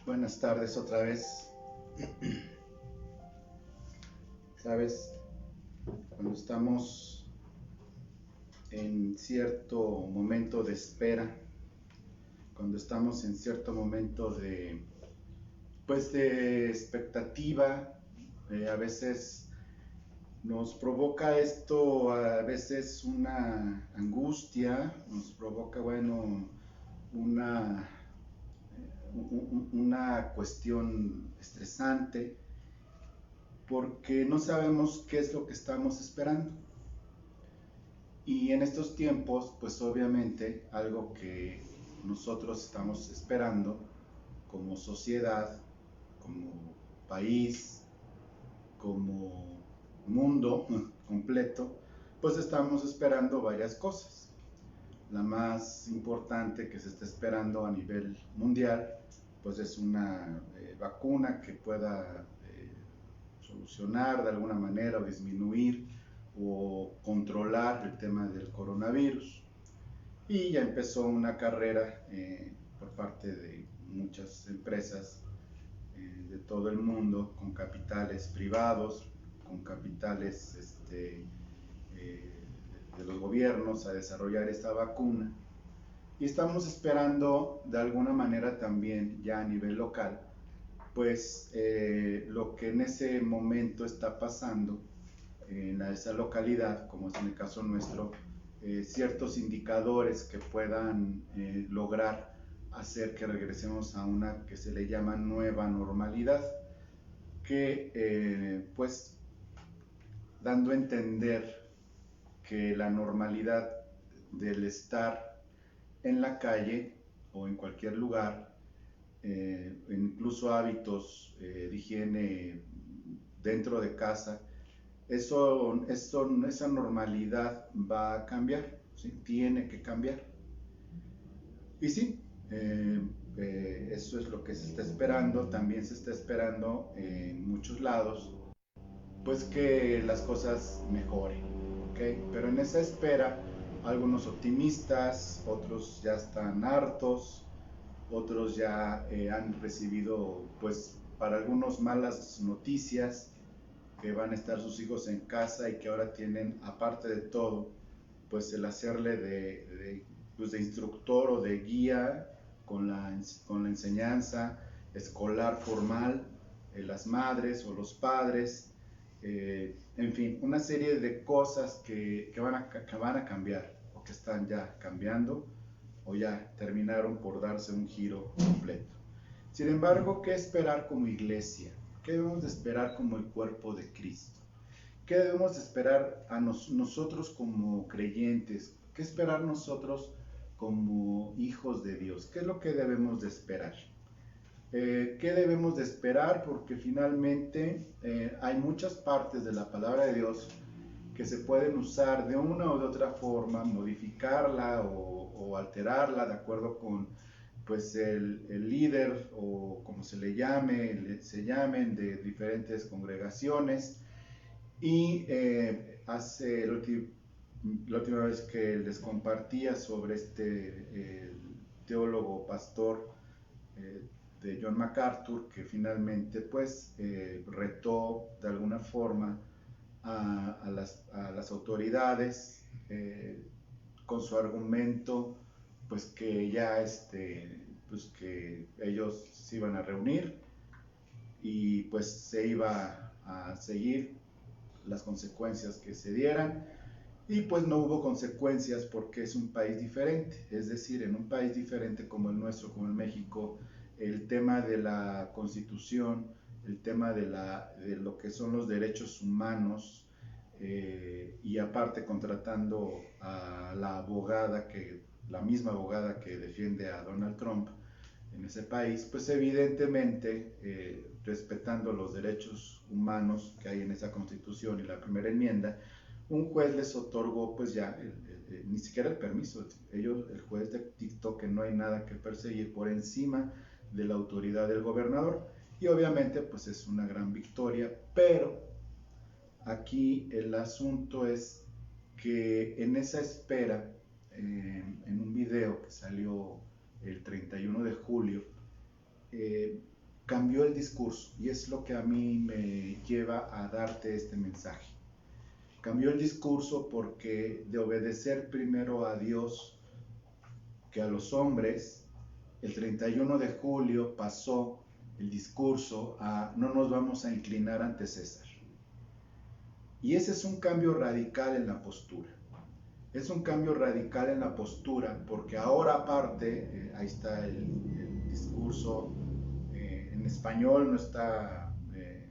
Buenas tardes otra vez. Sabes, cuando estamos en cierto momento de espera, cuando estamos en cierto momento de expectativa, a veces nos provoca esto, a veces una angustia, nos provoca, una, una cuestión estresante, porque no sabemos qué es lo que estamos esperando. Y en estos tiempos, pues obviamente algo que nosotros estamos esperando como sociedad, como país, como mundo completo, pues estamos esperando varias cosas. La más importante que se está esperando a nivel mundial, pues es una vacuna que pueda solucionar de alguna manera o disminuir o controlar el tema del coronavirus. Y ya empezó una carrera por parte de muchas empresas de todo el mundo, con capitales privados, con capitales de los gobiernos, a desarrollar esta vacuna. Y estamos esperando de alguna manera también ya a nivel local, pues lo que en ese momento está pasando en esa localidad, como es en el caso nuestro, ciertos indicadores que puedan lograr hacer que regresemos a una que se le llama nueva normalidad, que pues dando a entender que la normalidad del estar en la calle o en cualquier lugar, incluso hábitos de higiene dentro de casa, esa normalidad va a cambiar, ¿sí? Tiene que cambiar. Y sí, eso es lo que se está esperando. También se está esperando en muchos lados, pues que las cosas mejoren, ¿ok? Pero en esa espera, algunos optimistas, otros ya están hartos, otros ya han recibido, pues para algunos, malas noticias, que van a estar sus hijos en casa y que ahora tienen, aparte de todo, pues el hacerle pues de instructor o de guía con la enseñanza escolar formal, las madres o los padres, en fin, una serie de cosas que van a cambiar o que están ya cambiando o ya terminaron por darse un giro completo. Sin embargo, ¿qué esperar como iglesia? ¿Qué debemos de esperar como el cuerpo de Cristo? ¿Qué debemos de esperar a nosotros como creyentes? ¿Qué esperar nosotros como hijos de Dios? ¿Qué es lo que debemos de esperar? ¿Qué debemos de esperar? Porque finalmente hay muchas partes de la palabra de Dios que se pueden usar de una o de otra forma, modificarla o alterarla de acuerdo con pues el líder o como se le llame, se llamen, de diferentes congregaciones. Y la última vez que les compartía sobre teólogo pastor de John MacArthur, que finalmente pues retó de alguna forma a las autoridades con su argumento, pues que ya pues que ellos se iban a reunir y pues se iba a seguir las consecuencias que se dieran, y pues no hubo consecuencias porque es un país diferente. Es decir, en un país diferente como el nuestro, como el México, el tema de la Constitución, el tema de lo que son los derechos humanos, y aparte contratando a la misma abogada que defiende a Donald Trump en ese país, pues evidentemente respetando los derechos humanos que hay en esa Constitución y la primera enmienda, un juez les otorgó pues ya ni siquiera el permiso. El juez dictó que no hay nada que perseguir por encima de la autoridad del gobernador, y obviamente pues es una gran victoria. Pero aquí el asunto es que en esa espera, en un video que salió el 31 de julio, cambió el discurso, y es lo que a mí me lleva a darte este mensaje. Cambió el discurso porque de obedecer primero a Dios que a los hombres, el 31 de julio pasó el discurso a no nos vamos a inclinar ante César. Y ese es un cambio radical en la postura. Es un cambio radical en la postura porque ahora aparte, ahí está el discurso en español, no está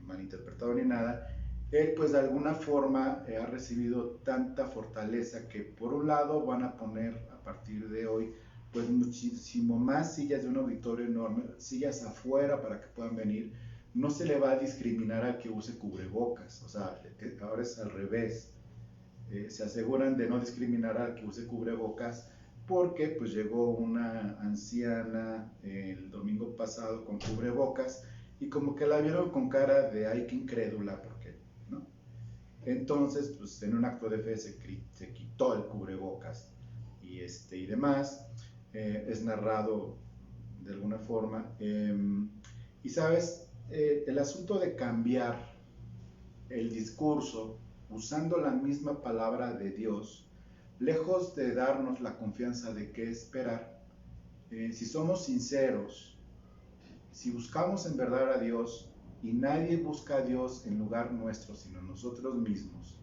malinterpretado ni nada. Él pues de alguna forma ha recibido tanta fortaleza que por un lado van a poner a partir de hoy pues muchísimo más sillas de un auditorio enorme, sillas afuera para que puedan venir. No se le va a discriminar al que use cubrebocas, o sea, ahora es al revés. Se aseguran de no discriminar al que use cubrebocas porque pues llegó una anciana el domingo pasado con cubrebocas y como que la vieron con cara de ay, qué incrédula, porque ¿no? Entonces pues en un acto de fe se quitó el cubrebocas y demás. Es narrado de alguna forma y sabes, el asunto de cambiar el discurso usando la misma palabra de Dios, lejos de darnos la confianza de qué esperar, si somos sinceros, si buscamos en verdad a Dios, y nadie busca a Dios en lugar nuestro, sino nosotros mismos,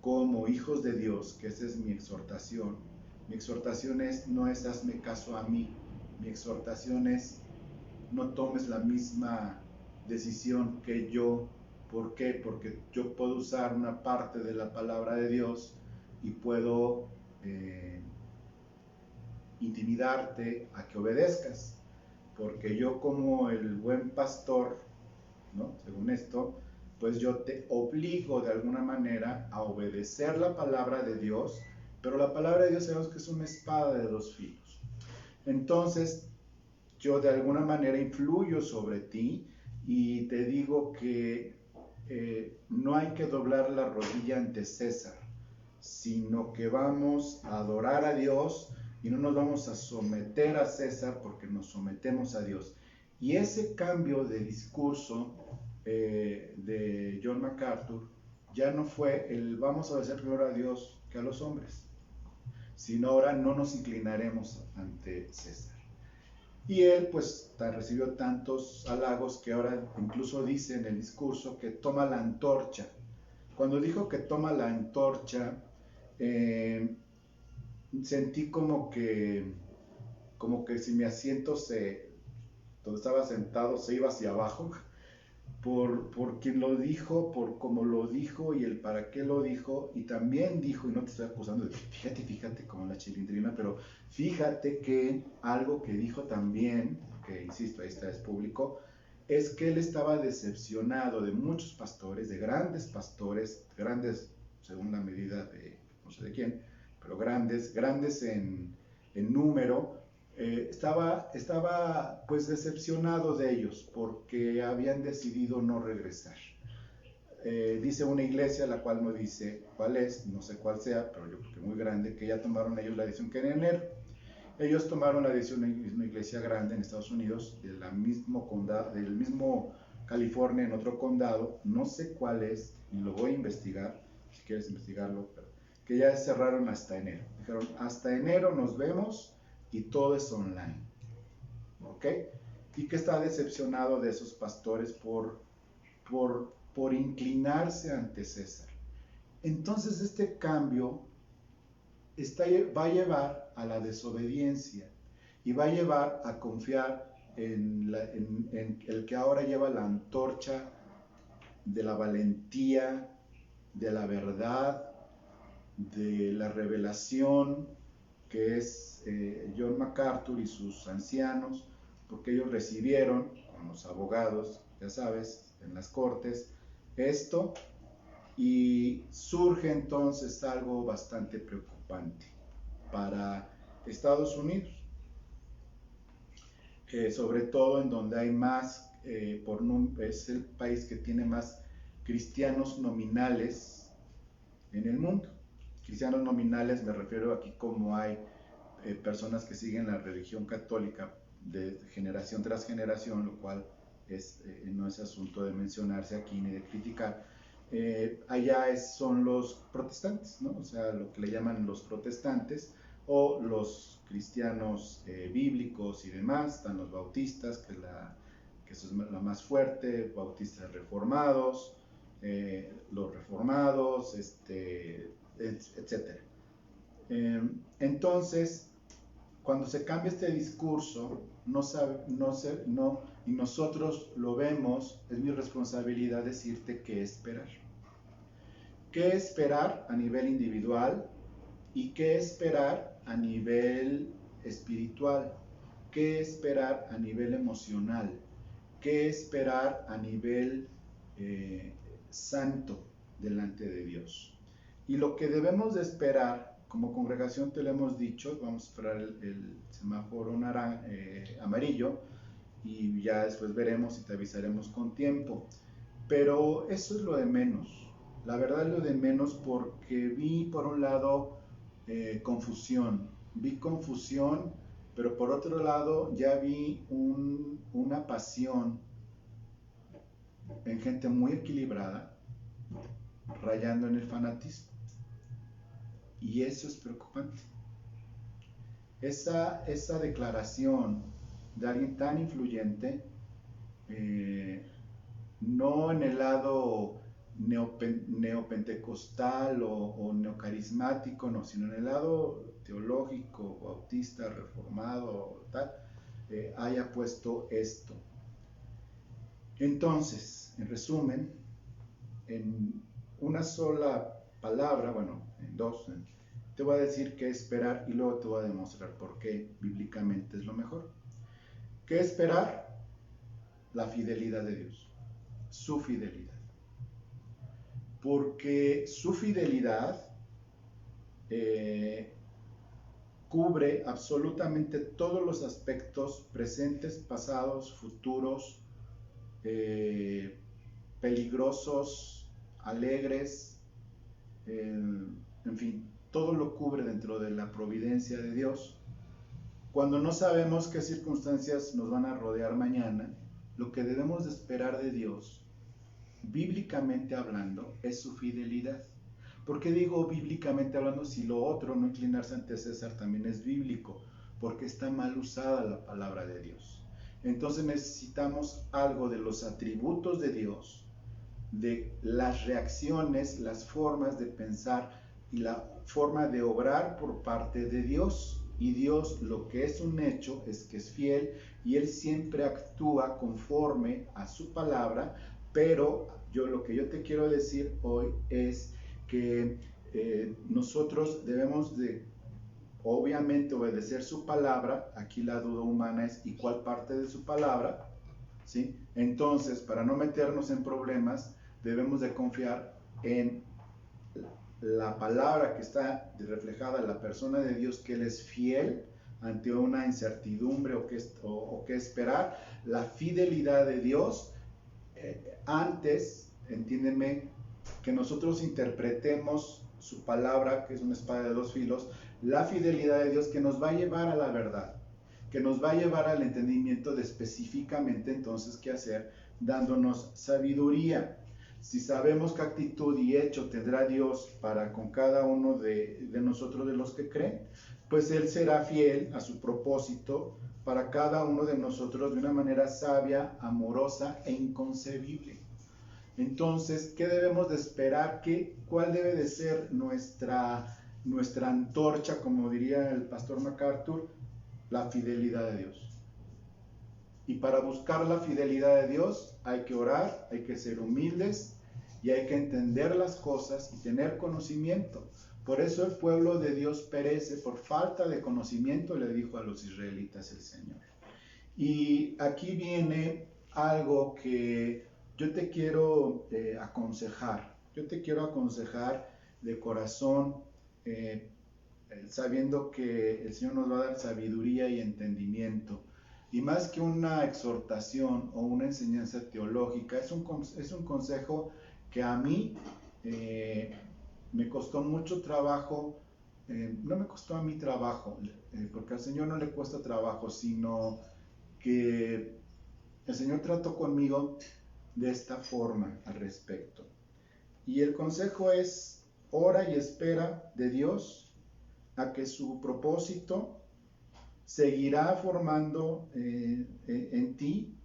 como hijos de Dios, que esa es mi exhortación. Mi exhortación no es hazme caso a mí, mi exhortación es no tomes la misma decisión que yo. ¿Por qué? Porque yo puedo usar una parte de la palabra de Dios y puedo intimidarte a que obedezcas. Porque yo como el buen pastor, ¿no? Según esto, pues yo te obligo de alguna manera a obedecer la palabra de Dios, pero la palabra de Dios sabemos que es una espada de dos filos. Entonces, yo de alguna manera influyo sobre ti y te digo que no hay que doblar la rodilla ante César, sino que vamos a adorar a Dios y no nos vamos a someter a César porque nos sometemos a Dios. Y ese cambio de discurso de John MacArthur ya no fue el vamos a obedecer primero a Dios que a los hombres, sino ahora no nos inclinaremos ante César. Y él pues recibió tantos halagos que ahora incluso dice en el discurso que toma la antorcha. Cuando dijo que toma la antorcha, sentí como que si mi asiento donde estaba sentado se iba hacia abajo, por quien lo dijo, por cómo lo dijo y el para qué lo dijo, y también dijo, y no te estoy acusando de fíjate como la chilindrina, pero fíjate que algo que dijo también, que insisto, ahí está, es público, es que él estaba decepcionado de muchos pastores, de grandes pastores, grandes según la medida de no sé de quién, pero grandes en número. Estaba pues decepcionado de ellos porque habían decidido no regresar. Dice una iglesia, la cual no dice cuál es, no sé cuál sea, pero yo creo que muy grande, que ya tomaron ellos la decisión que en enero. Ellos tomaron la decisión, una iglesia grande en Estados Unidos, del mismo condado, del mismo California, en otro condado, no sé cuál es, y lo voy a investigar, si quieres investigarlo, pero que ya cerraron hasta enero. Dijeron, hasta enero nos vemos y todo es online, ¿ok? Y que está decepcionado de esos pastores por inclinarse ante César. Entonces este cambio va a llevar a la desobediencia y va a llevar a confiar en el que ahora lleva la antorcha de la valentía, de la verdad, de la revelación, que es John MacArthur y sus ancianos, porque ellos recibieron, con los abogados, ya sabes, en las cortes, esto, y surge entonces algo bastante preocupante para Estados Unidos, sobre todo en donde hay más, es el país que tiene más cristianos nominales en el mundo. Cristianos nominales me refiero aquí como hay personas que siguen la religión católica de generación tras generación, lo cual no es asunto de mencionarse aquí ni de criticar. Allá son los protestantes, ¿no? O sea, lo que le llaman los protestantes o los cristianos bíblicos y demás. Están los bautistas, que eso es la más fuerte, bautistas reformados, los reformados, etc. Entonces, cuando se cambia este discurso, y nosotros lo vemos, es mi responsabilidad decirte qué esperar. ¿Qué esperar a nivel individual y qué esperar a nivel espiritual? ¿Qué esperar a nivel emocional? ¿Qué esperar a nivel santo delante de Dios? Y lo que debemos de esperar, como congregación te lo hemos dicho, vamos a esperar el semáforo amarillo y ya después veremos y te avisaremos con tiempo. Pero eso es lo de menos. La verdad es lo de menos, porque vi por un lado confusión, pero por otro lado ya vi una pasión en gente muy equilibrada, rayando en el fanatismo. Y eso es preocupante. Esa declaración de alguien tan influyente, no en el lado neopentecostal o neocarismático, no, sino en el lado teológico, bautista, reformado, tal, haya puesto esto. Entonces, en resumen, en una sola palabra, bueno, en dos, te voy a decir qué esperar y luego te voy a demostrar por qué bíblicamente es lo mejor. ¿Qué esperar? La fidelidad de Dios, su fidelidad. Porque su fidelidad cubre absolutamente todos los aspectos presentes, pasados, futuros, peligrosos, alegres, en fin, todo lo cubre dentro de la providencia de Dios. Cuando no sabemos qué circunstancias nos van a rodear mañana, lo que debemos de esperar de Dios, bíblicamente hablando, es su fidelidad. ¿Por qué digo bíblicamente hablando si lo otro, no inclinarse ante César, también es bíblico? Porque está mal usada la palabra de Dios. Entonces necesitamos algo de los atributos de Dios, de las reacciones, las formas de pensar y la forma de obrar por parte de Dios. Y Dios, lo que es un hecho es que es fiel y Él siempre actúa conforme a su palabra, pero lo que yo te quiero decir hoy es que nosotros debemos de obviamente obedecer su palabra. Aquí la duda humana es ¿y cuál parte de su palabra? ¿Sí? Entonces, para no meternos en problemas, debemos de confiar en la palabra que está reflejada en la persona de Dios, que Él es fiel ante una incertidumbre o que esperar. La fidelidad de Dios, antes, entiéndeme, que nosotros interpretemos su palabra, que es una espada de dos filos, la fidelidad de Dios que nos va a llevar a la verdad, que nos va a llevar al entendimiento de específicamente entonces qué hacer, dándonos sabiduría. Si sabemos qué actitud y hecho tendrá Dios para con cada uno de nosotros, de los que creen, pues Él será fiel a su propósito para cada uno de nosotros de una manera sabia, amorosa e inconcebible. Entonces, ¿qué debemos de esperar? ¿Cuál debe de ser nuestra antorcha, como diría el pastor MacArthur? La fidelidad de Dios. Y para buscar la fidelidad de Dios hay que orar, hay que ser humildes y hay que entender las cosas y tener conocimiento. Por eso el pueblo de Dios perece por falta de conocimiento, le dijo a los israelitas el Señor. Y aquí viene algo que yo te quiero aconsejar. Yo te quiero aconsejar de corazón, sabiendo que el Señor nos va a dar sabiduría y entendimiento. Y más que una exhortación o una enseñanza teológica, es un consejo que a mí me costó mucho trabajo. No me costó a mí trabajo, porque al Señor no le cuesta trabajo, sino que el Señor trató conmigo de esta forma al respecto. Y el consejo es: ora y espera de Dios a que su propósito seguirá formando en ti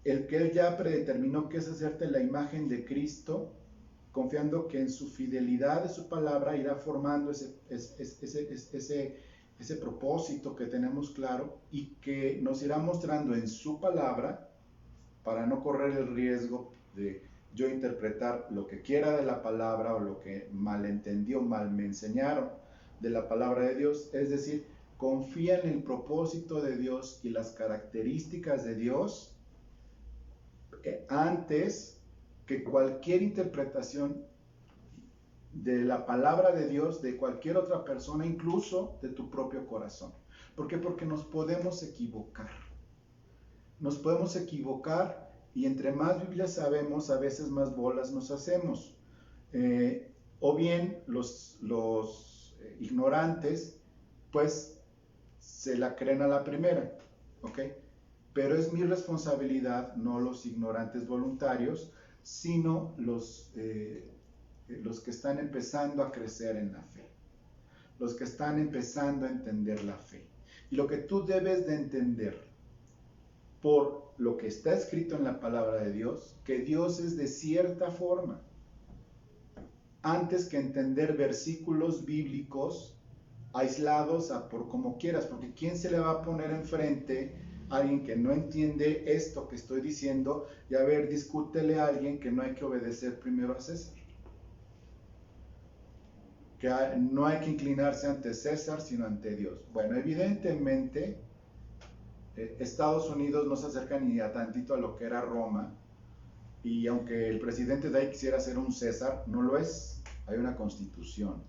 el que Él ya predeterminó, que es hacerte la imagen de Cristo, confiando que en su fidelidad de su palabra irá formando ese propósito que tenemos claro, y que nos irá mostrando en su palabra, para no correr el riesgo de yo interpretar lo que quiera de la palabra o lo que malentendí o mal me enseñaron de la palabra de Dios. Es decir, confía en el propósito de Dios y las características de Dios antes que cualquier interpretación de la palabra de Dios de cualquier otra persona, incluso de tu propio corazón. ¿Por qué? Porque nos podemos equivocar. Nos podemos equivocar, y entre más Biblia sabemos, a veces más bolas nos hacemos. O bien los ignorantes, pues se la creen a la primera, ¿ok? Pero es mi responsabilidad, no los ignorantes voluntarios, sino los que están empezando a crecer en la fe, los que están empezando a entender la fe. Y lo que tú debes de entender por lo que está escrito en la palabra de Dios, que Dios es de cierta forma, antes que entender versículos bíblicos aislados por como quieras, porque ¿quién se le va a poner enfrente a alguien que no entiende esto que estoy diciendo? Y a ver, discútele a alguien que no hay que obedecer primero a César, que no hay que inclinarse ante César sino ante Dios. Bueno, evidentemente Estados Unidos no se acerca ni a tantito a lo que era Roma, y aunque el presidente de ahí quisiera ser un César, no lo es. Hay una constitución,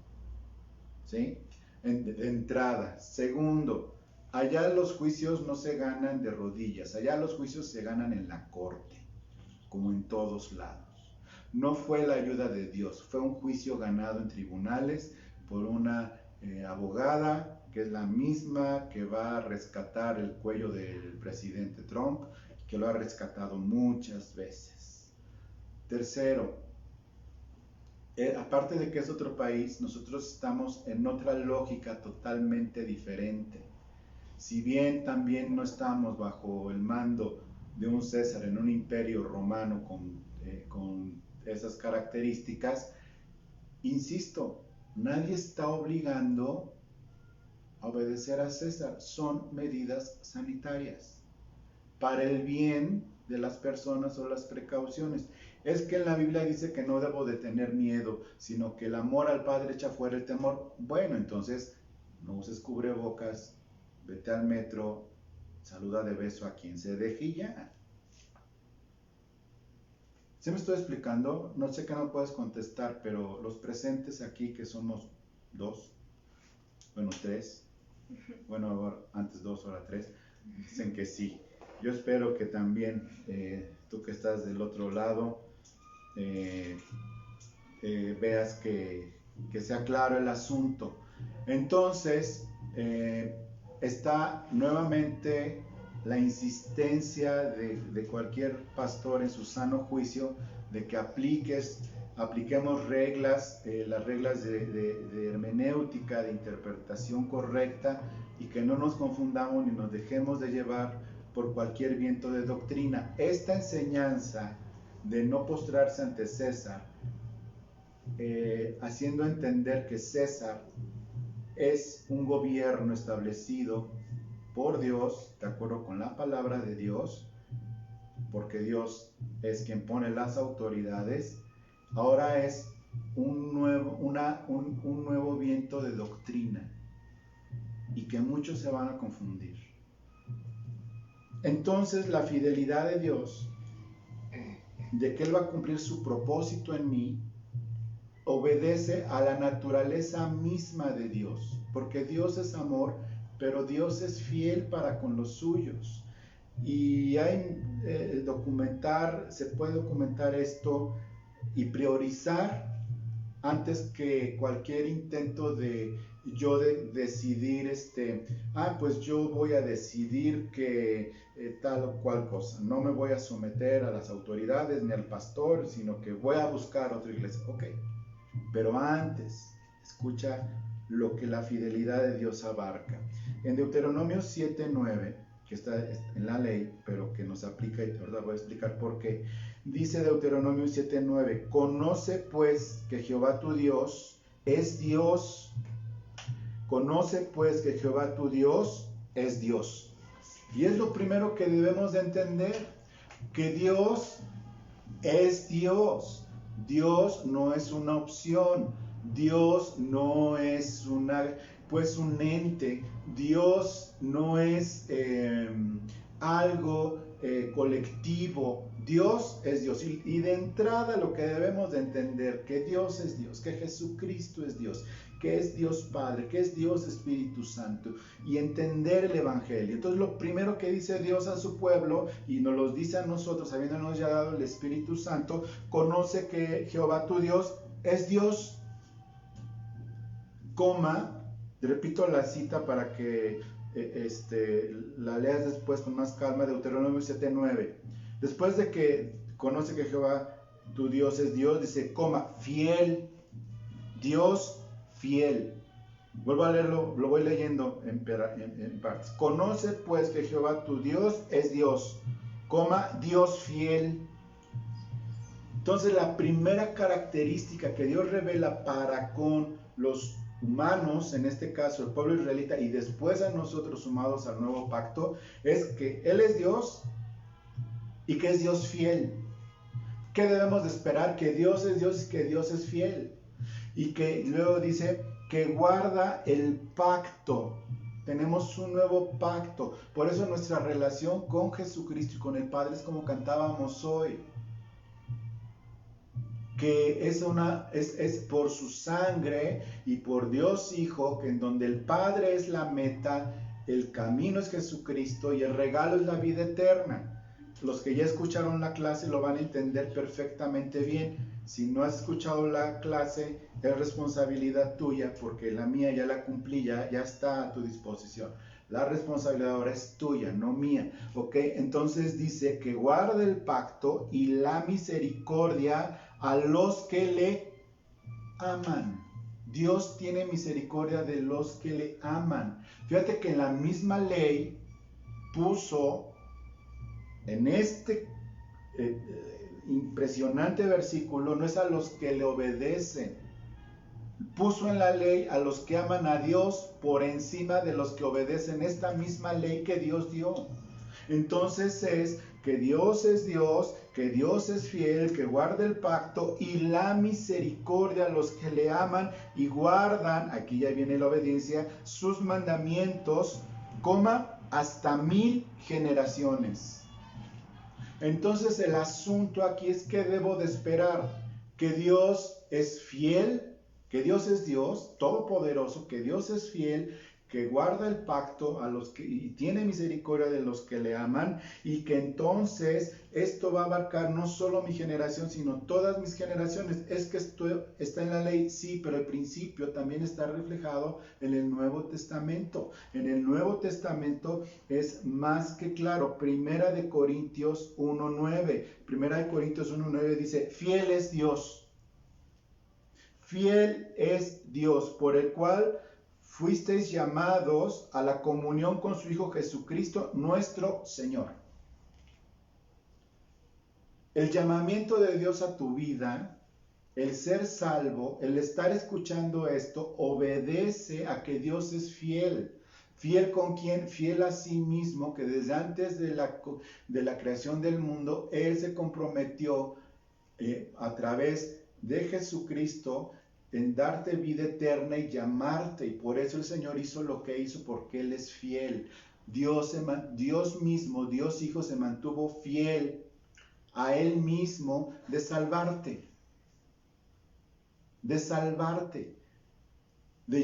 ¿sí? De entrada. Segundo, allá los juicios no se ganan de rodillas, allá los juicios se ganan en la corte, como en todos lados. No fue la ayuda de Dios, fue un juicio ganado en tribunales por una abogada, que es la misma que va a rescatar el cuello del presidente Trump, que lo ha rescatado muchas veces. Tercero, aparte de que es otro país, nosotros estamos en otra lógica totalmente diferente. Si bien también no estamos bajo el mando de un César en un imperio romano con esas características, insisto, nadie está obligando a obedecer a César. Son medidas sanitarias para el bien de las personas o las precauciones. Es que en la Biblia dice que no debo de tener miedo, sino que el amor al Padre echa fuera el temor. Bueno, entonces no uses cubrebocas, vete al metro, saluda de beso a quien se deje y ya. ¿Sí me estoy explicando? No sé que no puedes contestar, pero los presentes aquí, que somos dos, bueno, tres, bueno, antes dos, ahora tres, dicen que sí. Yo espero que también tú que estás del otro lado veas que sea claro el asunto. Entonces, está nuevamente la insistencia de cualquier pastor en su sano juicio de que apliquemos reglas, las reglas de hermenéutica, de interpretación correcta, y que no nos confundamos ni nos dejemos de llevar por cualquier viento de doctrina. Esta enseñanza de no postrarse ante César, haciendo entender que César es un gobierno establecido por Dios, de acuerdo con la palabra de Dios, porque Dios es quien pone las autoridades. Ahora es un nuevo viento de doctrina, y que muchos se van a confundir. Entonces, la fidelidad de Dios, de que Él va a cumplir su propósito en mí, obedece a la naturaleza misma de Dios, porque Dios es amor, pero Dios es fiel para con los suyos. Y hay se puede documentar esto y priorizar antes que cualquier intento de yo decidir, pues yo voy a decidir que tal o cual cosa, no me voy a someter a las autoridades ni al pastor, sino que voy a buscar otra iglesia. Ok, pero antes, escucha lo que la fidelidad de Dios abarca. En Deuteronomio 7:9, que está en la ley, pero que nos aplica, y ahora voy a explicar por qué. Dice Deuteronomio 7:9, conoce pues que Jehová tu Dios es Dios. Conoce pues que Jehová tu Dios es Dios. Y es lo primero que debemos de entender, que Dios es Dios. Dios no es una opción. Dios no es un ente. Dios no es algo colectivo. Dios es Dios. Y de entrada lo que debemos de entender, que Dios es Dios, que Jesucristo es Dios, que es Dios Padre, que es Dios Espíritu Santo, y entender el Evangelio. Entonces lo primero que dice Dios a su pueblo, y nos lo dice a nosotros, habiéndonos ya dado el Espíritu Santo, conoce que Jehová tu Dios es Dios, repito la cita para que la leas después con más calma, Deuteronomio 7:9. Después de que conoce que Jehová tu Dios es Dios, dice, fiel, Dios fiel. Vuelvo a leerlo, lo voy leyendo en partes. Conoce pues que Jehová tu Dios es Dios, Dios fiel. Entonces la primera característica que Dios revela para con los humanos, en este caso el pueblo israelita, y después a nosotros sumados al nuevo pacto, es que Él es Dios y que es Dios fiel. ¿Qué debemos de esperar? Que Dios es Dios y que Dios es fiel. Y que luego dice que guarda el pacto. Tenemos un nuevo pacto. Por eso nuestra relación con Jesucristo y con el Padre es como cantábamos hoy. Que es por su sangre y por Dios Hijo, que en donde el Padre es la meta, el camino es Jesucristo y el regalo es la vida eterna. Los que ya escucharon la clase lo van a entender perfectamente bien. Si no has escuchado la clase, es responsabilidad tuya, porque la mía ya la cumplí, ya está a tu disposición. La responsabilidad ahora es tuya, no mía. ¿Ok? Entonces dice que guarda el pacto y la misericordia a los que le aman. Dios tiene misericordia de los que le aman. Fíjate que en la misma ley puso en este impresionante versículo, no es a los que le obedecen. Puso en la ley a los que aman a Dios por encima de los que obedecen esta misma ley que Dios dio. Entonces es que Dios es Dios, que Dios es fiel, que guarda el pacto y la misericordia a los que le aman y guardan, aquí ya viene la obediencia, sus mandamientos, hasta 1000 generaciones. Entonces el asunto aquí es que debo de esperar, que Dios es fiel, que Dios es Dios todopoderoso, que Dios es fiel, que guarda el pacto y tiene misericordia de los que le aman, y que entonces esto va a abarcar no solo mi generación, sino todas mis generaciones. Es que esto está en la ley, sí, pero el principio también está reflejado en el Nuevo Testamento. En el Nuevo Testamento es más que claro. Primera de Corintios 1:9. Primera de Corintios 1:9 dice, fiel es Dios. Fiel es Dios, por el cual fuisteis llamados a la comunión con su Hijo Jesucristo, nuestro Señor. El llamamiento de Dios a tu vida, el ser salvo, el estar escuchando esto, obedece a que Dios es fiel. ¿Fiel con quién? Fiel a sí mismo, que desde antes de la creación del mundo, Él se comprometió a través de Jesucristo en darte vida eterna y llamarte, y por eso el Señor hizo lo que hizo, porque Él es fiel. Dios mismo, Dios Hijo, se mantuvo fiel a Él mismo de salvarte, de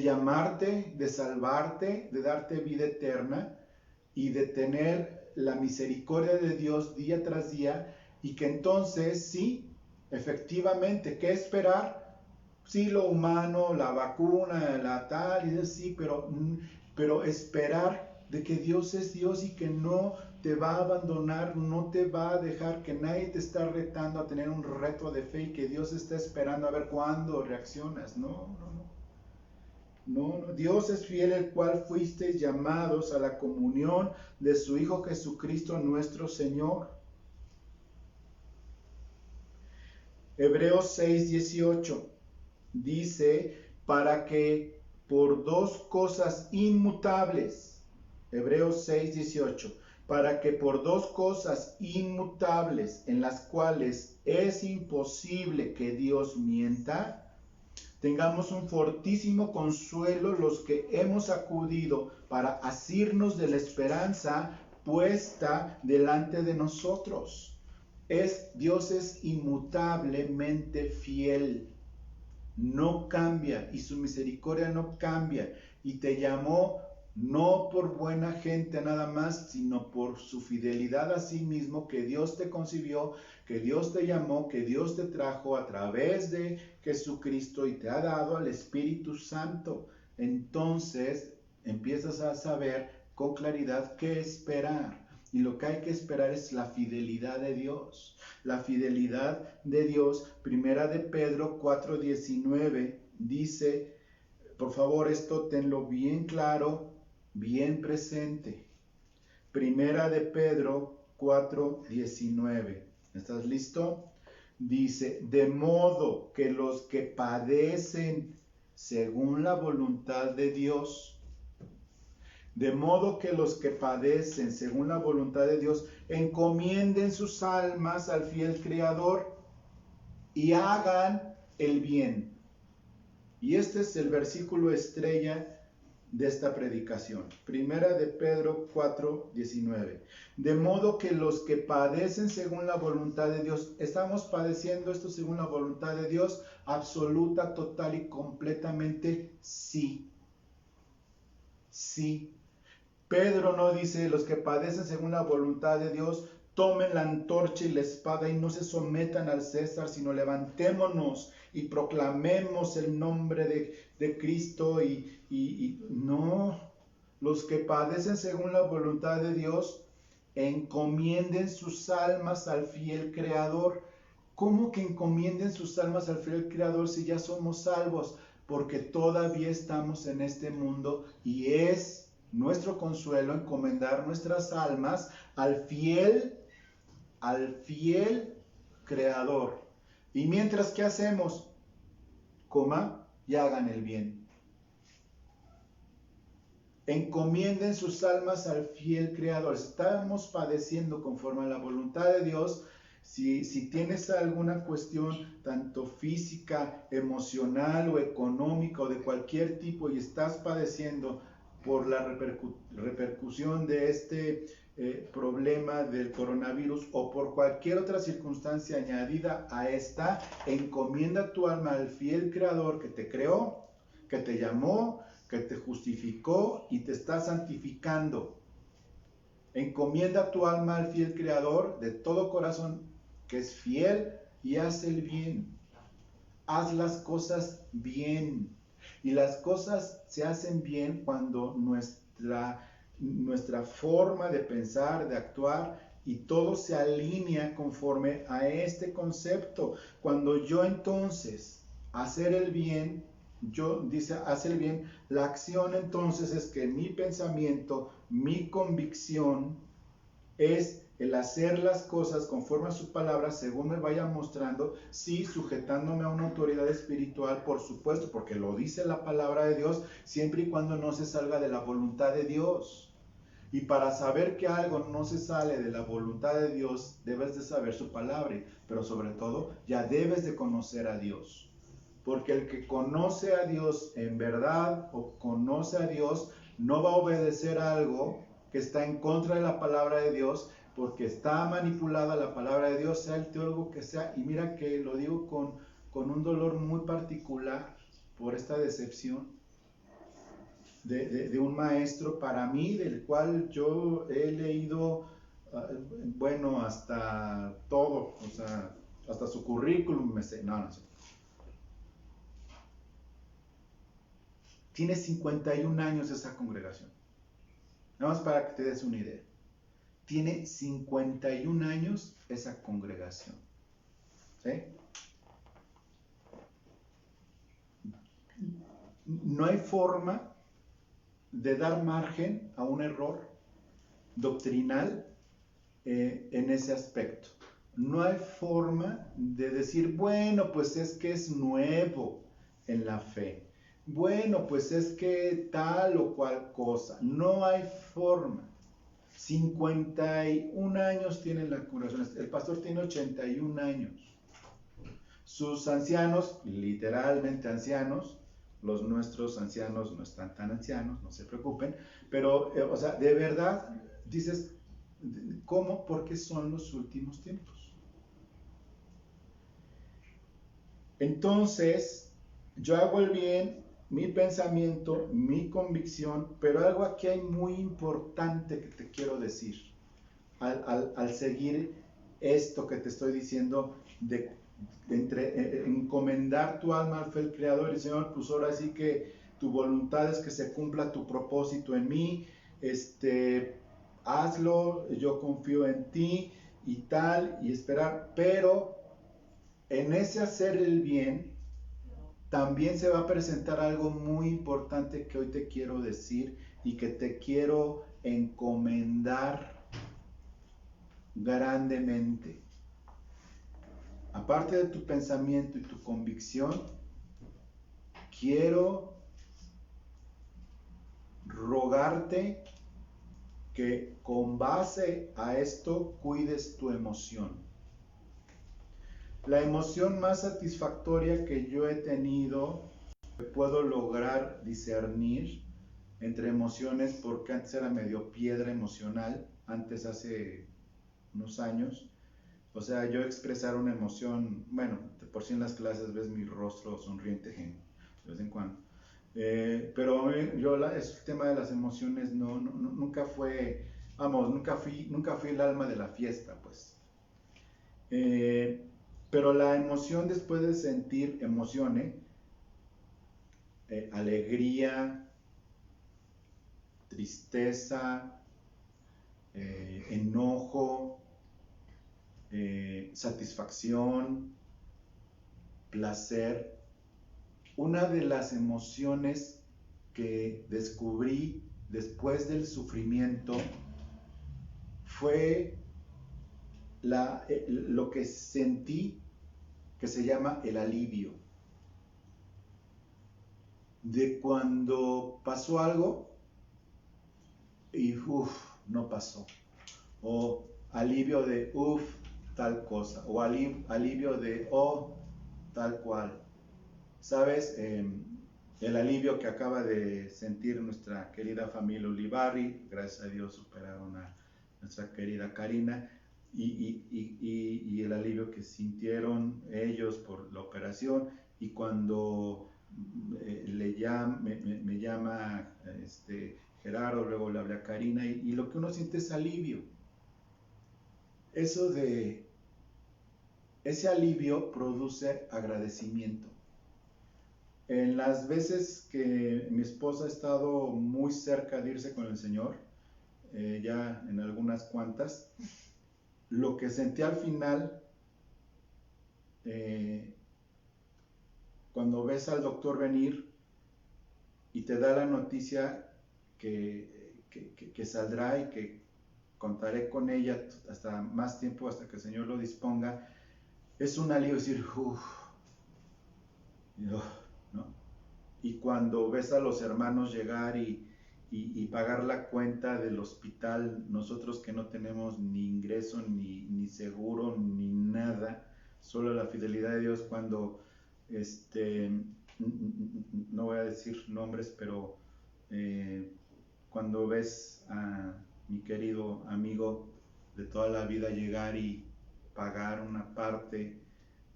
llamarte, de salvarte, de darte vida eterna y de tener la misericordia de Dios día tras día, y que entonces sí, efectivamente, ¿qué esperar? sí, lo humano, la vacuna, la tal, y sí, pero esperar de que Dios es Dios y que no te va a abandonar, no te va a dejar, que nadie te está retando a tener un reto de fe y que Dios está esperando a ver cuándo reaccionas. No, no, no. No, no, Dios es fiel, el cual fuisteis llamados a la comunión de su Hijo Jesucristo nuestro Señor. Hebreos 6:18 dice, para que por dos cosas inmutables, Hebreos 6:18, para que por dos cosas inmutables en las cuales es imposible que Dios mienta, tengamos un fortísimo consuelo los que hemos acudido para asirnos de la esperanza puesta delante de nosotros. Dios es inmutablemente fiel, no cambia y su misericordia no cambia, y te llamó no por buena gente nada más, sino por su fidelidad a sí mismo, que Dios te concibió, que Dios te llamó, que Dios te trajo a través de Jesucristo y te ha dado al Espíritu Santo. Entonces empiezas a saber con claridad qué esperar. Y lo que hay que esperar es la fidelidad de Dios. La fidelidad de Dios, primera de Pedro 4:19, dice, por favor, esto tenlo bien claro, bien presente. Primera de Pedro 4:19. ¿Estás listo? Dice, de modo que los que padecen según la voluntad de Dios, de modo que los que padecen según la voluntad de Dios encomienden sus almas al fiel Creador y hagan el bien. Y este es el versículo estrella de esta predicación. Primera de Pedro 4:19. De modo que los que padecen según la voluntad de Dios, ¿estamos padeciendo esto según la voluntad de Dios? Absoluta, total y completamente sí. Sí. Pedro no dice, los que padecen según la voluntad de Dios, tomen la antorcha y la espada y no se sometan al César, sino levantémonos y proclamemos el nombre de Cristo y no, los que padecen según la voluntad de Dios, encomienden sus almas al fiel Creador. ¿Cómo que encomienden sus almas al fiel Creador si ya somos salvos? Porque todavía estamos en este mundo y es nuestro consuelo encomendar nuestras almas al fiel Creador. Y mientras, ¿qué hacemos? Coma, y hagan el bien. Encomienden sus almas al fiel Creador. Estamos padeciendo conforme a la voluntad de Dios. Si tienes alguna cuestión, tanto física, emocional o económica o de cualquier tipo, y estás padeciendo por la repercusión de este problema del coronavirus o por cualquier otra circunstancia añadida a esta, encomienda tu alma al fiel Creador que te creó, que te llamó, que te justificó y te está santificando. Encomienda tu alma al fiel Creador de todo corazón, que es fiel, y haz el bien. Haz las cosas bien. Y las cosas se hacen bien cuando nuestra forma de pensar, de actuar, y todo se alinea conforme a este concepto. Cuando yo entonces hacer el bien, hacer el bien, la acción entonces es que mi pensamiento, mi convicción es el hacer las cosas conforme a su palabra, según me vaya mostrando, sí, sujetándome a una autoridad espiritual, por supuesto, porque lo dice la palabra de Dios, siempre y cuando no se salga de la voluntad de Dios. Y para saber que algo no se sale de la voluntad de Dios, debes de saber su palabra, pero sobre todo, ya debes de conocer a Dios. Porque el que conoce a Dios en verdad o conoce a Dios, no va a obedecer algo que está en contra de la palabra de Dios, porque está manipulada la palabra de Dios, sea el teólogo que sea. Y mira que lo digo con un dolor muy particular por esta decepción de un maestro para mí, del cual yo he leído, bueno, hasta todo, o sea, hasta su currículum me sé, no sé. Tiene 51 años esa congregación. Nada más para que te des una idea. Tiene 51 años esa congregación. ¿Sí? No hay forma de dar margen a un error doctrinal en ese aspecto. No hay forma de decir, bueno, pues es que es nuevo en la fe. Bueno, pues es que tal o cual cosa. No hay forma. 51 años tiene la congregación. El pastor tiene 81 años. Sus ancianos, literalmente ancianos, los nuestros ancianos no están tan ancianos, no se preocupen, pero, o sea, de verdad, dices, ¿cómo? Porque son los últimos tiempos. Entonces, yo hago el bien, mi pensamiento, mi convicción, pero algo aquí hay muy importante que te quiero decir, al seguir esto que te estoy diciendo de encomendar tu alma al fe del Creador y Señor, pues ahora sí que tu voluntad es que se cumpla tu propósito en mí, hazlo, yo confío en ti y tal, y esperar, pero en ese hacer el bien, también se va a presentar algo muy importante que hoy te quiero decir y que te quiero encomendar grandemente. Aparte de tu pensamiento y tu convicción, quiero rogarte que con base a esto cuides tu emoción. La emoción más satisfactoria que yo he tenido, que puedo lograr discernir entre emociones, porque antes era medio piedra emocional, antes hace unos años. O sea, yo expresar una emoción, bueno, de por sí en las clases ves mi rostro sonriente de vez en cuando. Pero el tema de las emociones nunca fue, vamos, nunca fui el alma de la fiesta, pues. Pero la emoción, después de sentir emociones, alegría, tristeza, enojo, satisfacción, placer. Una de las emociones que descubrí después del sufrimiento fue lo que sentí, que se llama el alivio. De cuando pasó algo y no pasó. O alivio de tal cosa. O alivio de tal cual. ¿Sabes? El alivio que acaba de sentir nuestra querida familia Ulibarri, gracias a Dios superaron a nuestra querida Karina, y el alivio que sintieron ellos por la operación, y cuando me llama Gerardo, luego le habla a Karina, y lo que uno siente es alivio. Ese alivio produce agradecimiento. En las veces que mi esposa ha estado muy cerca de irse con el Señor, ya en algunas cuantas, lo que sentí al final, cuando ves al doctor venir y te da la noticia que saldrá y que contaré con ella hasta más tiempo, hasta que el Señor lo disponga, es un alivio decir, ¿no? Y cuando ves a los hermanos llegar y pagar la cuenta del hospital, nosotros que no tenemos ni ingreso, ni seguro, ni nada, solo la fidelidad de Dios, cuando, no voy a decir nombres, pero cuando ves a mi querido amigo de toda la vida llegar y pagar una parte,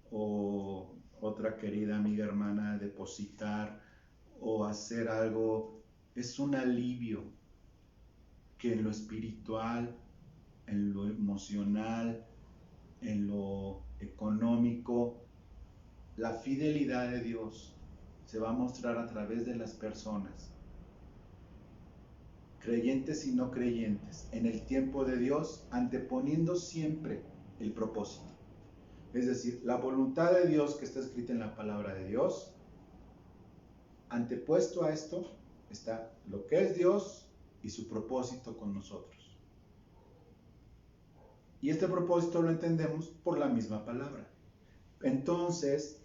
o otra querida amiga hermana depositar o hacer algo, es un alivio que en lo espiritual, en lo emocional, en lo económico, la fidelidad de Dios se va a mostrar a través de las personas, creyentes y no creyentes, en el tiempo de Dios, anteponiendo siempre el propósito. Es decir, la voluntad de Dios que está escrita en la palabra de Dios, antepuesto a esto está lo que es Dios y su propósito con nosotros. Y este propósito lo entendemos por la misma palabra. Entonces,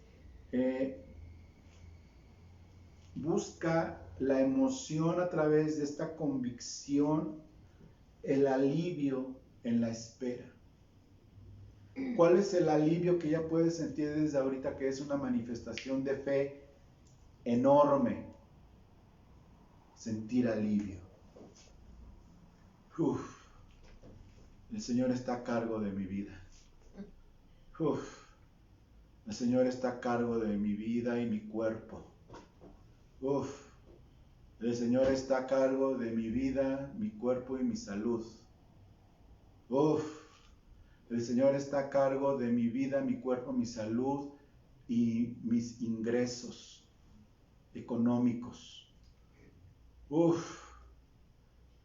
busca la emoción a través de esta convicción, el alivio en la espera. ¿Cuál es el alivio que ya puedes sentir desde ahorita, que es una manifestación de fe enorme? Sentir alivio. El Señor está a cargo de mi vida. El Señor está a cargo de mi vida y mi cuerpo. El Señor está a cargo de mi vida, mi cuerpo y mi salud. El Señor está a cargo de mi vida, mi cuerpo, mi salud y mis ingresos económicos.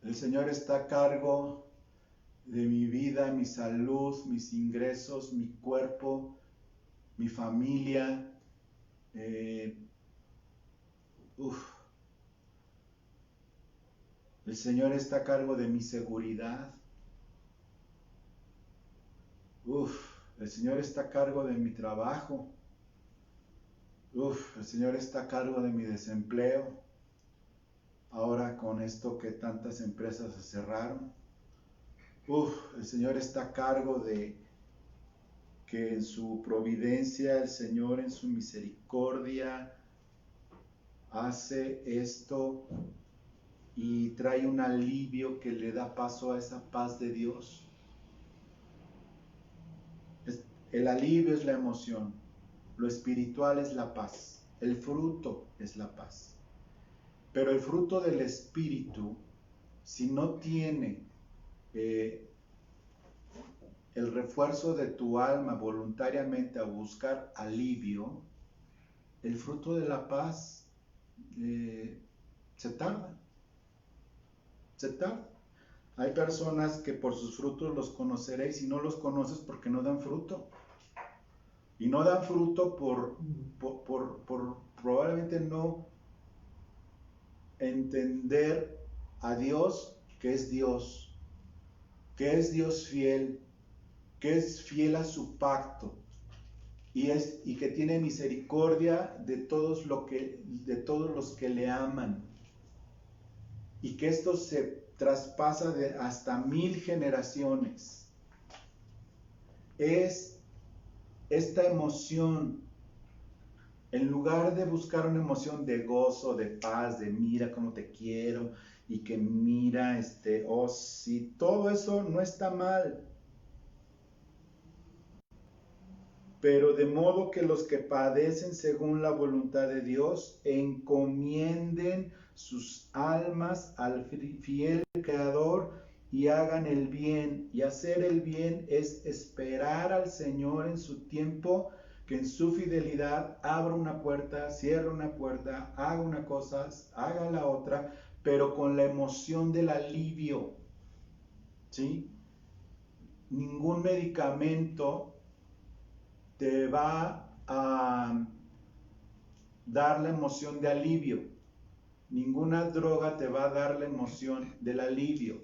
El Señor está a cargo de mi vida, mi salud, mis ingresos, mi cuerpo, mi familia. El Señor está a cargo de mi seguridad. El Señor está a cargo de mi trabajo. El Señor está a cargo de mi desempleo. Ahora con esto que tantas empresas se cerraron. El Señor está a cargo de que en su providencia, el Señor en su misericordia hace esto y trae un alivio que le da paso a esa paz de Dios. El alivio es la emoción, lo espiritual es la paz, el fruto es la paz. Pero el fruto del Espíritu, si no tiene el refuerzo de tu alma voluntariamente a buscar alivio, el fruto de la paz se tarda. Hay personas que por sus frutos los conoceréis y no los conoces porque no dan fruto. Y no dan fruto por probablemente no entender a Dios, que es Dios fiel, que es fiel a su pacto y que tiene misericordia de todos los que le aman, y que esto se traspasa de hasta 1000 generaciones. Es esta emoción, en lugar de buscar una emoción de gozo, de paz, de mira cómo te quiero, y que mira, sí, todo eso no está mal. Pero de modo que los que padecen según la voluntad de Dios encomienden sus almas al fiel Creador y hagan el bien. Y hacer el bien es esperar al Señor en su tiempo, que en su fidelidad abra una puerta, cierre una puerta, haga una cosa, haga la otra, pero con la emoción del alivio. ¿Sí? Ningún medicamento te va a dar la emoción de alivio. Ninguna droga te va a dar la emoción del alivio.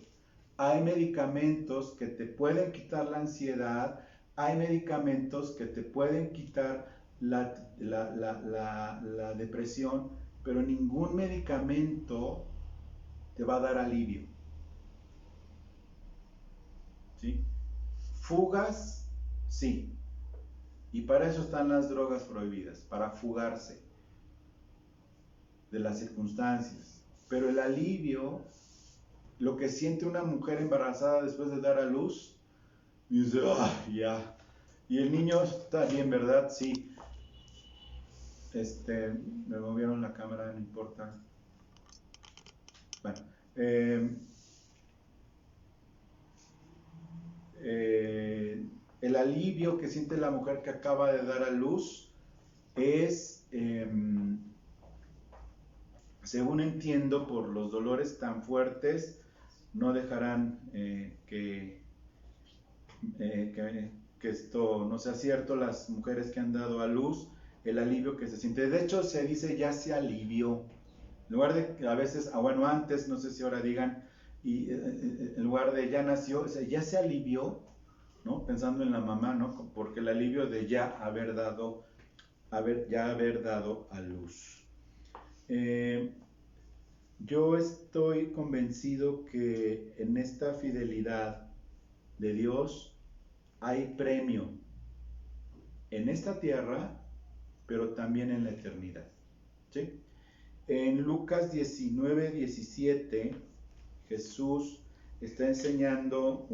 Hay medicamentos que te pueden quitar la ansiedad, hay medicamentos que te pueden quitar la depresión, pero ningún medicamento te va a dar alivio. ¿Sí? Fugas, sí. Y para eso están las drogas prohibidas, para fugarse de las circunstancias. Pero el alivio, lo que siente una mujer embarazada después de dar a luz, dice, ya. Y el niño está bien, ¿verdad? Sí. Me movieron la cámara, no importa. Bueno. El alivio que siente la mujer que acaba de dar a luz es según entiendo, por los dolores tan fuertes, no dejarán que esto no sea cierto. Las mujeres que han dado a luz, el alivio que se siente. De hecho, se dice ya se alivió. En lugar de, a veces, bueno, antes, no sé si ahora digan, y en lugar de ya nació, o sea, ya se alivió, ¿no? Pensando en la mamá, ¿no? Porque el alivio de ya haber dado a luz. Yo estoy convencido que en esta fidelidad de Dios hay premio en esta tierra, pero también en la eternidad, ¿sí? En Lucas 19:17, Jesús está enseñando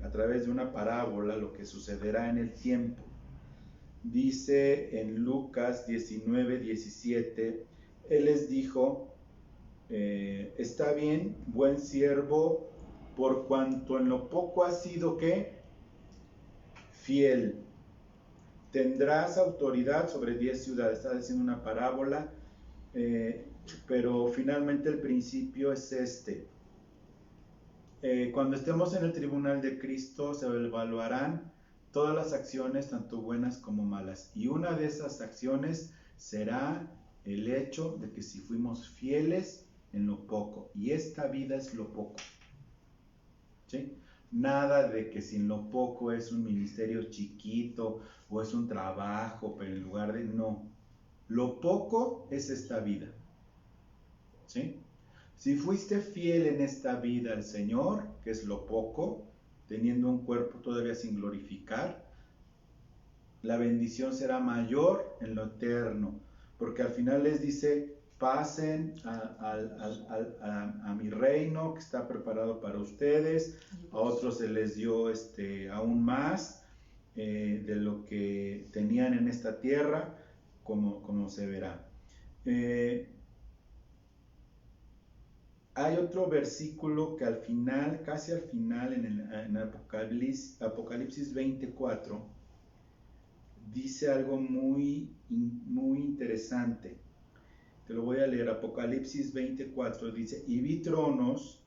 a través de una parábola lo que sucederá en el tiempo. Dice en Lucas 19:17, Él les dijo, está bien, buen siervo, por cuanto en lo poco has sido, ¿qué? Fiel. Tendrás autoridad sobre 10 ciudades. Está diciendo una parábola, pero finalmente el principio es este. Cuando estemos en el tribunal de Cristo se evaluarán todas las acciones, tanto buenas como malas. Y una de esas acciones será el hecho de que si fuimos fieles en lo poco. Y esta vida es lo poco, ¿sí? Nada de que si en lo poco es un ministerio chiquito o es un trabajo, pero en lugar de no. Lo poco es esta vida, ¿sí? Si fuiste fiel en esta vida al Señor, que es lo poco, teniendo un cuerpo todavía sin glorificar, la bendición será mayor en lo eterno, porque al final les dice, pasen a mi reino que está preparado para ustedes. A otros se les dio aún más de lo que tenían en esta tierra, como se verá. Hay otro versículo que al final, casi al final, en Apocalipsis 24, dice algo muy, muy interesante. Te lo voy a leer. Apocalipsis 24 dice, y vi tronos,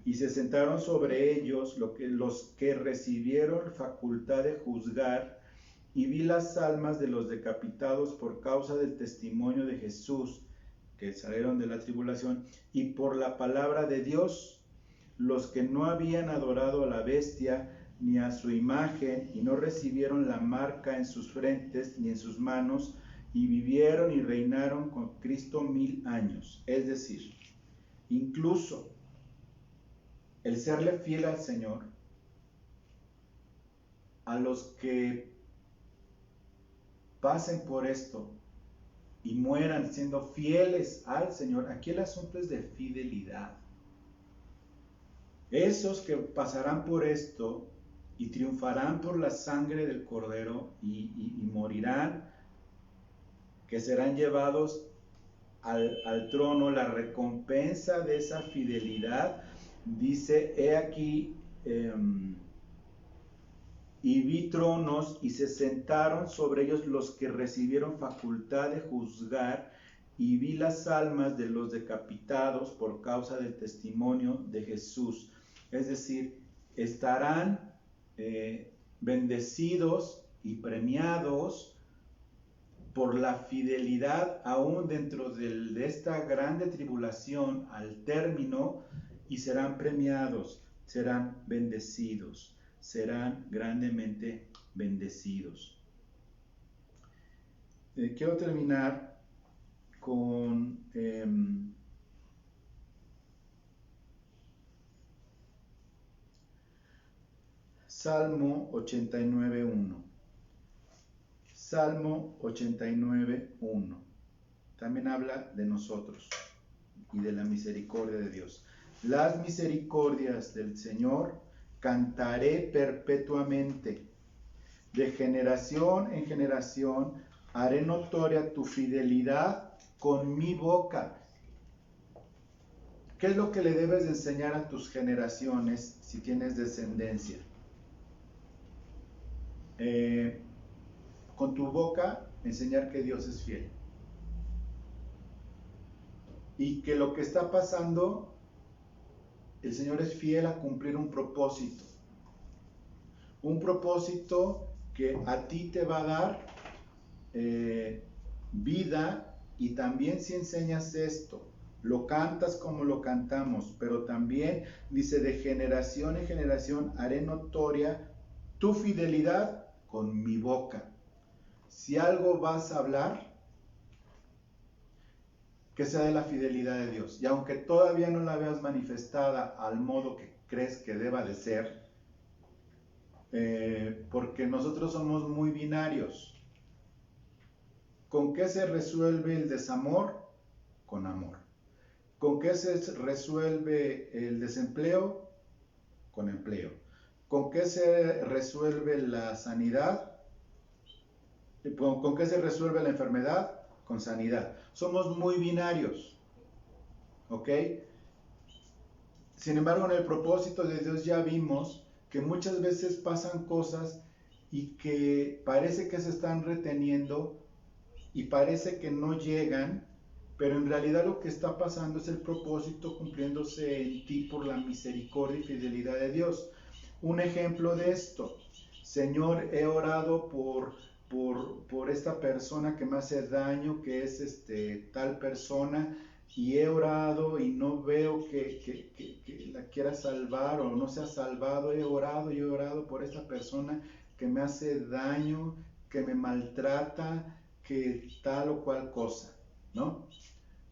y se sentaron sobre ellos los que recibieron facultad de juzgar, y vi las almas de los decapitados por causa del testimonio de Jesús, que salieron de la tribulación, y por la palabra de Dios, los que no habían adorado a la bestia ni a su imagen, y no recibieron la marca en sus frentes ni en sus manos, y vivieron y reinaron con Cristo 1000 años. Es decir, incluso el serle fiel al Señor, a los que pasen por esto y mueran siendo fieles al Señor, aquí el asunto es de fidelidad. Esos que pasarán por esto y triunfarán por la sangre del Cordero y morirán, que serán llevados al trono, la recompensa de esa fidelidad, dice, he aquí, y vi tronos y se sentaron sobre ellos los que recibieron facultad de juzgar, y vi las almas de los decapitados por causa del testimonio de Jesús. Es decir, estarán bendecidos y premiados por la fidelidad aún dentro de esta grande tribulación al término, y serán premiados, serán bendecidos, serán grandemente bendecidos. Quiero terminar con Salmo 89:1. Salmo 89:1. También habla de nosotros y de la misericordia de Dios. Las misericordias del Señor cantaré perpetuamente. De generación en generación haré notoria tu fidelidad con mi boca. ¿Qué es lo que le debes de enseñar a tus generaciones si tienes descendencia? Con tu boca enseñar que Dios es fiel. y que lo que está pasando, el Señor es fiel a cumplir un propósito que a ti te va a dar vida, y también si enseñas esto, lo cantas como lo cantamos, pero también dice, de generación en generación haré notoria tu fidelidad con mi boca. Si algo vas a hablar, que sea de la fidelidad de Dios. Y aunque todavía no la veas manifestada al modo que crees que deba de ser, porque nosotros somos muy binarios. ¿Con qué se resuelve el desamor? Con amor. ¿Con qué se resuelve el desempleo? Con empleo. ¿Con qué se resuelve la sanidad? ¿Con qué se resuelve la enfermedad? Con sanidad. Somos muy binarios, ¿ok? Sin embargo, en el propósito de Dios ya vimos que muchas veces pasan cosas y que parece que se están reteniendo y parece que no llegan, pero en realidad lo que está pasando es el propósito cumpliéndose en ti por la misericordia y fidelidad de Dios. Un ejemplo de esto: Señor, he orado por esta persona que me hace daño, que es tal persona, y he orado y no veo que la quiera salvar o no se ha salvado. He orado por esta persona que me hace daño, que me maltrata, que tal o cual cosa, ¿no?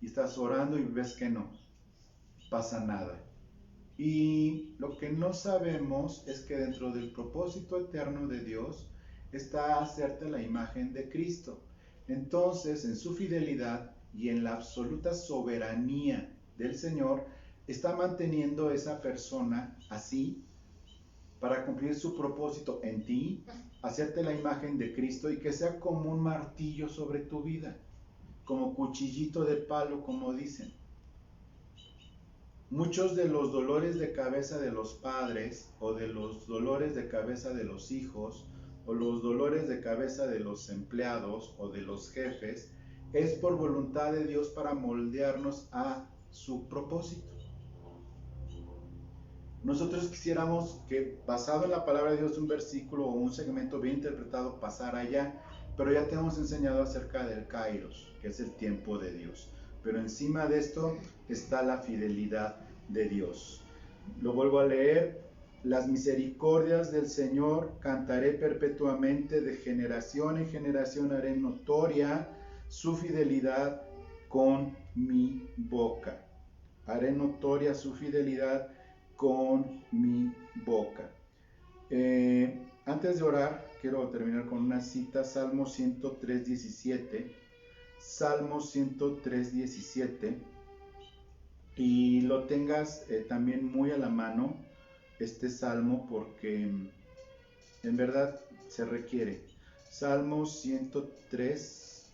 Y estás orando y ves que no pasa nada. Y lo que no sabemos es que dentro del propósito eterno de Dios está hacerte la imagen de Cristo. Entonces, en su fidelidad y en la absoluta soberanía del Señor, está manteniendo esa persona así para cumplir su propósito en ti, hacerte la imagen de Cristo y que sea como un martillo sobre tu vida, como cuchillito de palo, como dicen. Muchos de los dolores de cabeza de los padres, o de los dolores de cabeza de los hijos, o los dolores de cabeza de los empleados o de los jefes, es por voluntad de Dios para moldearnos a su propósito. Nosotros quisiéramos que, basado en la palabra de Dios, un versículo o un segmento bien interpretado pasara allá, pero ya te hemos enseñado acerca del Kairos, que es el tiempo de Dios. Pero encima de esto está la fidelidad de Dios. Lo vuelvo a leer: las misericordias del Señor cantaré perpetuamente, de generación en generación haré notoria su fidelidad con mi boca. Haré notoria su fidelidad con mi boca. Antes de orar, quiero terminar con una cita: Salmo 103, 17. Salmo 103, 17. Y lo tengas también muy a la mano, este salmo, porque en verdad se requiere. Salmo 103,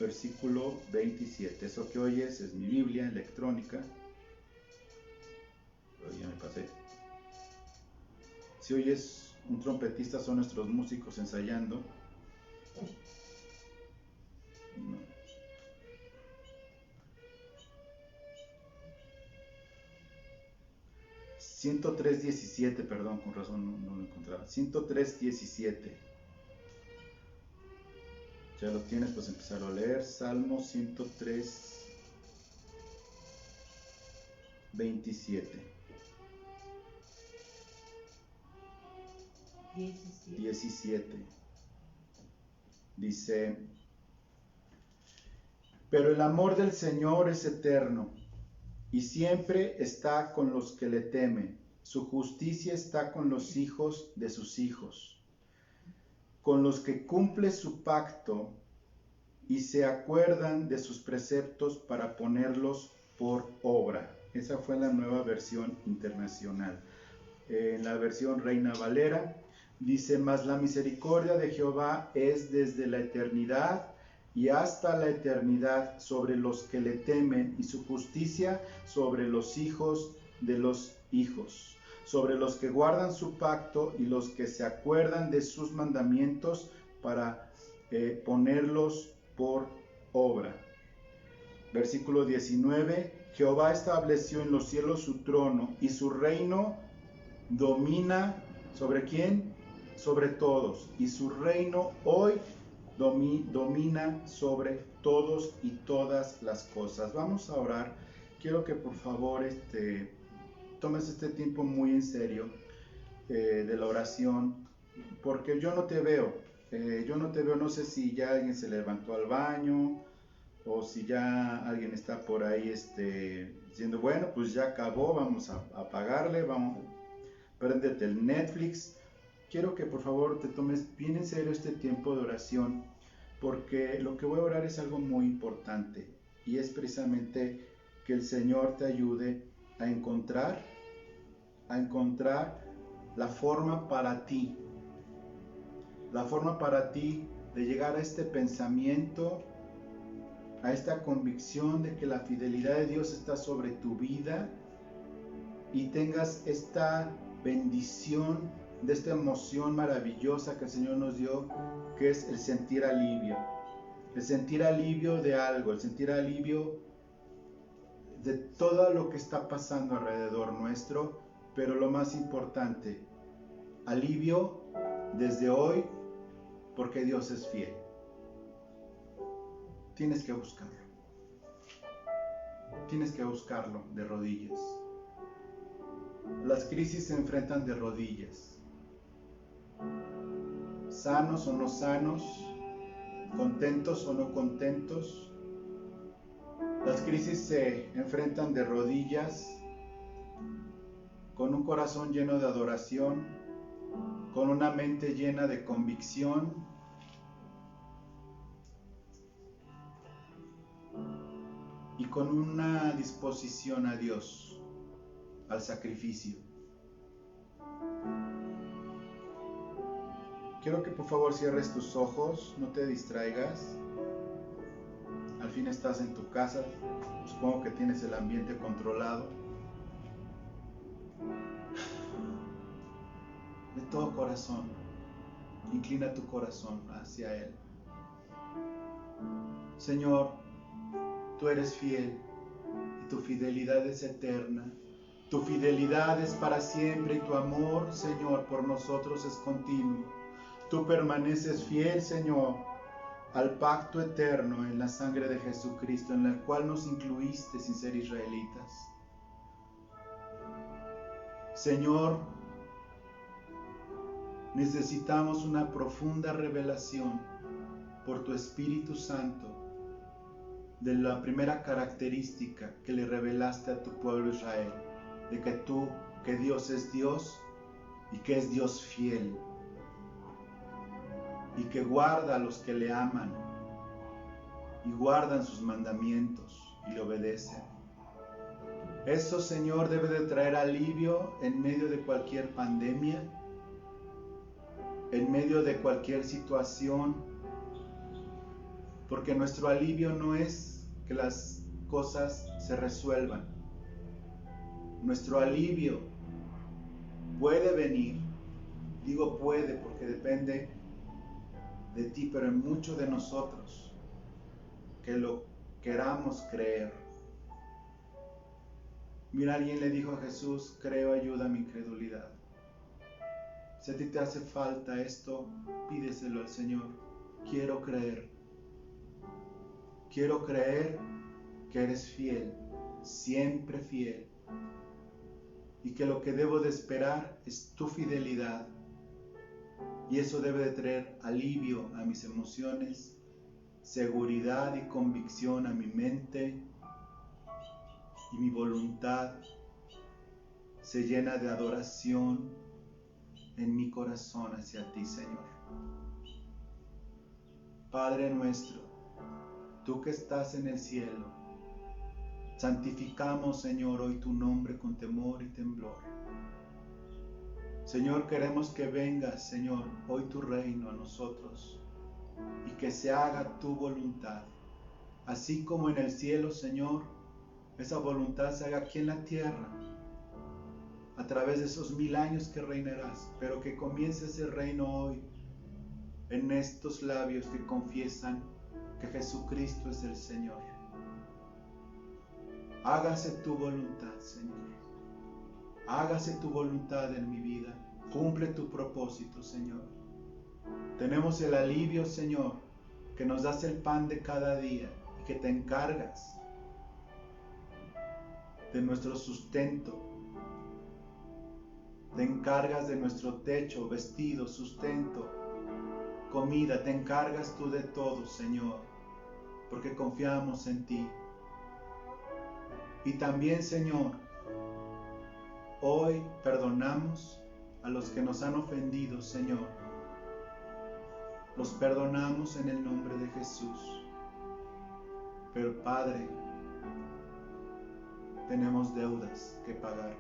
versículo 27. Eso que oyes es mi Biblia electrónica. Ya me pasé. Si oyes un trompetista, son nuestros músicos ensayando. No. 103.17, perdón, con razón no lo encontraba. 103.17. Ya lo tienes, pues empezar a leer. Salmo 103.27. 17. Dice: pero el amor del Señor es eterno, y siempre está con los que le temen. Su justicia está con los hijos de sus hijos, con los que cumple su pacto y se acuerdan de sus preceptos para ponerlos por obra. Esa fue la Nueva Versión Internacional. En la versión Reina Valera dice: mas la misericordia de Jehová es desde la eternidad y hasta la eternidad sobre los que le temen, y su justicia sobre los hijos de los hijos, sobre los que guardan su pacto y los que se acuerdan de sus mandamientos para ponerlos por obra. Versículo 19, Jehová estableció en los cielos su trono y su reino domina, ¿sobre quién? Sobre todos. Y su reino hoy domina sobre todos y todas las cosas. Vamos a orar. Quiero que por favor tomes este tiempo muy en serio de la oración, porque yo no te veo. No sé si ya alguien se levantó al baño o si ya alguien está por ahí diciendo, bueno, pues ya acabó, vamos a apagarle, préndete el Netflix. Quiero que por favor te tomes bien en serio este tiempo de oración, porque lo que voy a orar es algo muy importante y es precisamente que el Señor te ayude a encontrar la forma para ti de llegar a este pensamiento, a esta convicción de que la fidelidad de Dios está sobre tu vida y tengas esta bendición de esta emoción maravillosa que el Señor nos dio, que es el sentir alivio de algo, el sentir alivio de todo lo que está pasando alrededor nuestro, pero lo más importante, alivio desde hoy, porque Dios es fiel. Tienes que buscarlo de rodillas. Las crisis se enfrentan de rodillas. Sanos o no sanos, contentos o no contentos, las crisis se enfrentan de rodillas, con un corazón lleno de adoración, con una mente llena de convicción, y con una disposición a Dios, al sacrificio. Quiero que por favor cierres tus ojos, no te distraigas. Al fin estás en tu casa, supongo que tienes el ambiente controlado. De todo corazón, inclina tu corazón hacia Él. Señor, tú eres fiel y tu fidelidad es eterna. Tu fidelidad es para siempre y tu amor, Señor, por nosotros es continuo. Tú permaneces fiel, Señor, al pacto eterno en la sangre de Jesucristo, en el cual nos incluiste sin ser israelitas. Señor, necesitamos una profunda revelación por tu Espíritu Santo de la primera característica que le revelaste a tu pueblo Israel, de que Dios es Dios y que es Dios fiel y que guarda a los que le aman y guardan sus mandamientos y le obedecen. Eso, Señor, debe de traer alivio en medio de cualquier pandemia, en medio de cualquier situación, porque nuestro alivio no es que las cosas se resuelvan. Nuestro alivio puede venir, digo puede porque depende de ti, pero en muchos de nosotros que lo queramos creer. Mira, alguien le dijo a Jesús, creo, ayuda a mi incredulidad. Si a ti te hace falta esto, pídeselo al Señor. Quiero creer que eres fiel, siempre fiel, y que lo que debo de esperar es tu fidelidad, y eso debe de traer alivio a mis emociones, seguridad y convicción a mi mente, y mi voluntad se llena de adoración en mi corazón hacia ti, Señor. Padre nuestro, tú que estás en el cielo, santificamos, Señor, hoy tu nombre con temor y temblor. Señor, queremos que vengas, Señor, hoy tu reino a nosotros y que se haga tu voluntad. Así como en el cielo, Señor, esa voluntad se haga aquí en la tierra, a través de esos 1000 años que reinarás, pero que comience ese reino hoy en estos labios que confiesan que Jesucristo es el Señor. Hágase tu voluntad, Señor. Hágase tu voluntad en mi vida. Cumple tu propósito, Señor. Tenemos el alivio, Señor, que nos das el pan de cada día y que te encargas de nuestro sustento. Te encargas de nuestro techo, vestido, sustento, comida. Te encargas tú de todo, Señor, porque confiamos en ti. Y también, Señor, hoy perdonamos a los que nos han ofendido, Señor. Los perdonamos en el nombre de Jesús. Pero, Padre, tenemos deudas que pagar.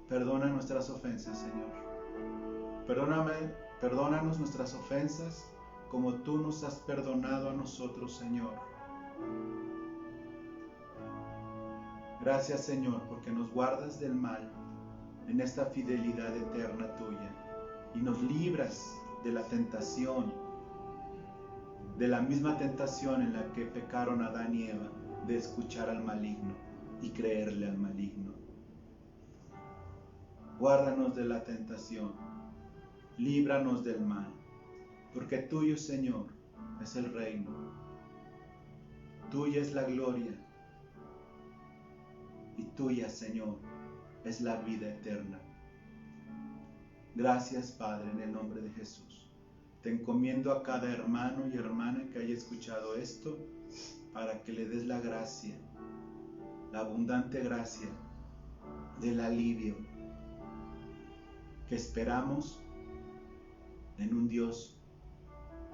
Perdona nuestras ofensas, Señor. Perdónanos nuestras ofensas como tú nos has perdonado a nosotros, Señor. Gracias, Señor, porque nos guardas del mal en esta fidelidad eterna tuya y nos libras de la tentación, de la misma tentación en la que pecaron Adán y Eva, de escuchar al maligno y creerle al maligno. Guárdanos de la tentación, líbranos del mal, porque tuyo, Señor, es el reino, tuya es la gloria, y tuya, Señor, es la vida eterna. Gracias, Padre, en el nombre de Jesús. Te encomiendo a cada hermano y hermana que haya escuchado esto, para que le des la gracia, la abundante gracia del alivio que esperamos en un Dios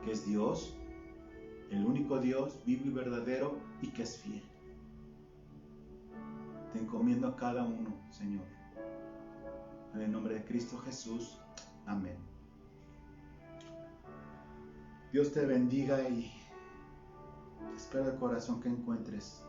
que es Dios, el único Dios vivo y verdadero, y que es fiel. Te encomiendo a cada uno, Señor. En el nombre de Cristo Jesús. Amén. Dios te bendiga y espero de corazón que encuentres